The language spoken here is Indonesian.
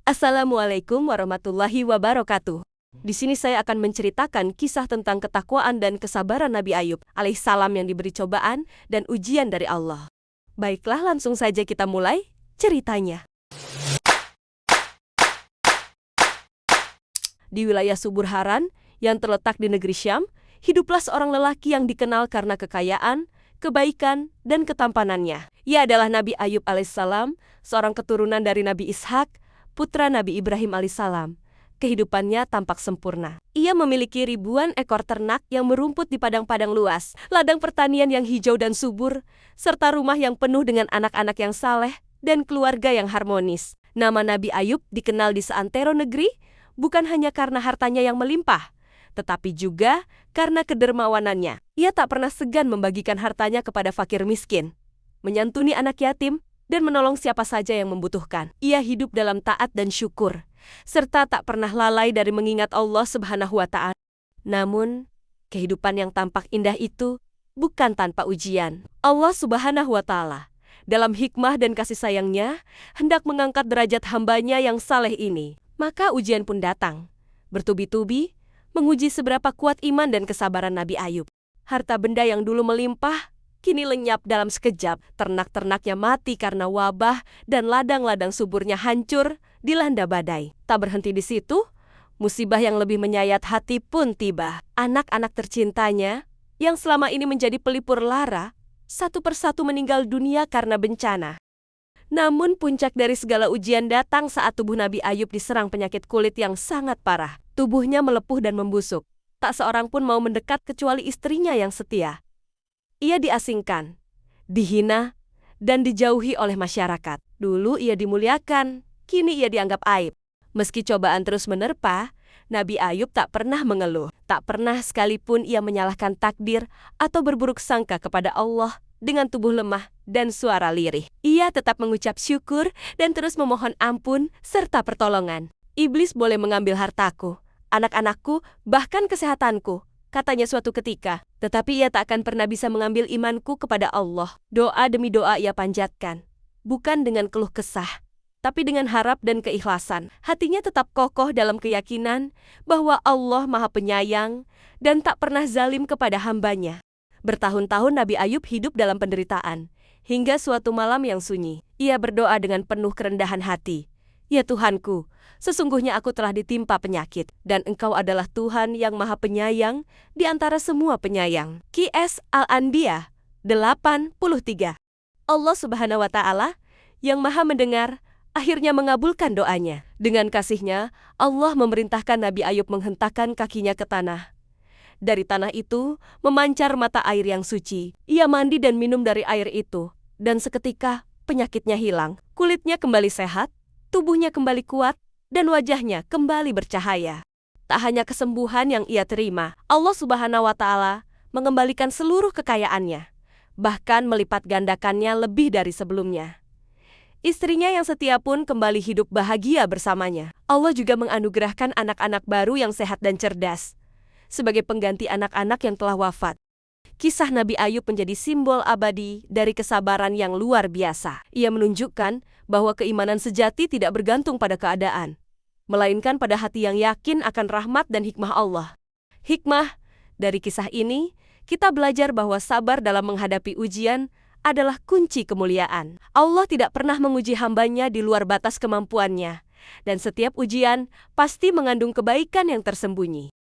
Assalamualaikum warahmatullahi wabarakatuh. Di sini saya akan menceritakan kisah tentang ketakwaan dan kesabaran Nabi Ayub alaihissalam yang diberi cobaan dan ujian dari Allah. Baiklah, langsung saja kita mulai ceritanya. Di wilayah Subur Haran yang terletak di negeri Syam, hiduplah seorang lelaki yang dikenal karena kekayaan, kebaikan, dan ketampanannya. Ia adalah Nabi Ayub alaihissalam, seorang keturunan dari Nabi Ishak, putra Nabi Ibrahim alaihissalam. Kehidupannya tampak sempurna. Ia memiliki ribuan ekor ternak yang merumput di padang-padang luas, ladang pertanian yang hijau dan subur, serta rumah yang penuh dengan anak-anak yang saleh dan keluarga yang harmonis. Nama Nabi Ayub dikenal di seantero negeri, bukan hanya karena hartanya yang melimpah, tetapi juga karena kedermawanannya. Ia tak pernah segan membagikan hartanya kepada fakir miskin, menyantuni anak yatim, dan menolong siapa saja yang membutuhkan. Ia hidup dalam taat dan syukur, serta tak pernah lalai dari mengingat Allah Subhanahu wa Ta'ala. Namun, kehidupan yang tampak indah itu bukan tanpa ujian. Allah Subhanahu wa Ta'ala, dalam hikmah dan kasih sayangnya, hendak mengangkat derajat hambanya yang saleh ini. Maka ujian pun datang, bertubi-tubi, menguji seberapa kuat iman dan kesabaran Nabi Ayub. Harta benda yang dulu melimpah, kini lenyap dalam sekejap. Ternak-ternaknya mati karena wabah dan ladang-ladang suburnya hancur dilanda badai. Tak berhenti di situ, musibah yang lebih menyayat hati pun tiba. Anak-anak tercintanya yang selama ini menjadi pelipur lara, satu persatu meninggal dunia karena bencana. Namun puncak dari segala ujian datang saat tubuh Nabi Ayub diserang penyakit kulit yang sangat parah. Tubuhnya melepuh dan membusuk. Tak seorang pun mau mendekat kecuali istrinya yang setia. Ia diasingkan, dihina, dan dijauhi oleh masyarakat. Dulu ia dimuliakan, kini ia dianggap aib. Meski cobaan terus menerpa, Nabi Ayub tak pernah mengeluh. Tak pernah sekalipun ia menyalahkan takdir atau berburuk sangka kepada Allah dengan tubuh lemah dan suara lirih. Ia tetap mengucap syukur dan terus memohon ampun serta pertolongan. Iblis boleh mengambil hartaku, anak-anakku, bahkan kesehatanku, katanya suatu ketika. Tetapi ia tak akan pernah bisa mengambil imanku kepada Allah. Doa demi doa ia panjatkan, bukan dengan keluh kesah, tapi dengan harap dan keikhlasan. Hatinya tetap kokoh dalam keyakinan bahwa Allah Maha Penyayang dan tak pernah zalim kepada hambanya. Bertahun-tahun Nabi Ayub hidup dalam penderitaan, hingga suatu malam yang sunyi. Ia berdoa dengan penuh kerendahan hati. Ya Tuhanku, sesungguhnya aku telah ditimpa penyakit, dan Engkau adalah Tuhan yang Maha Penyayang di antara semua penyayang. Qs Al-Anbiya 83. Allah Subhanahu wa Ta'ala yang Maha Mendengar akhirnya mengabulkan doanya. Dengan kasih-Nya, Allah memerintahkan Nabi Ayub menghentakkan kakinya ke tanah. Dari tanah itu memancar mata air yang suci. Ia mandi dan minum dari air itu, dan seketika penyakitnya hilang. Kulitnya kembali sehat, tubuhnya kembali kuat, dan wajahnya kembali bercahaya. Tak hanya kesembuhan yang ia terima, Allah Subhanahu wa Ta'ala mengembalikan seluruh kekayaannya, bahkan melipat gandakannya lebih dari sebelumnya. Istrinya yang setia pun kembali hidup bahagia bersamanya. Allah juga menganugerahkan anak-anak baru yang sehat dan cerdas, sebagai pengganti anak-anak yang telah wafat. Kisah Nabi Ayub menjadi simbol abadi dari kesabaran yang luar biasa. Ia menunjukkan bahwa keimanan sejati tidak bergantung pada keadaan, melainkan pada hati yang yakin akan rahmat dan hikmah Allah. Hikmah dari kisah ini, kita belajar bahwa sabar dalam menghadapi ujian adalah kunci kemuliaan. Allah tidak pernah menguji hambanya di luar batas kemampuannya, dan setiap ujian pasti mengandung kebaikan yang tersembunyi.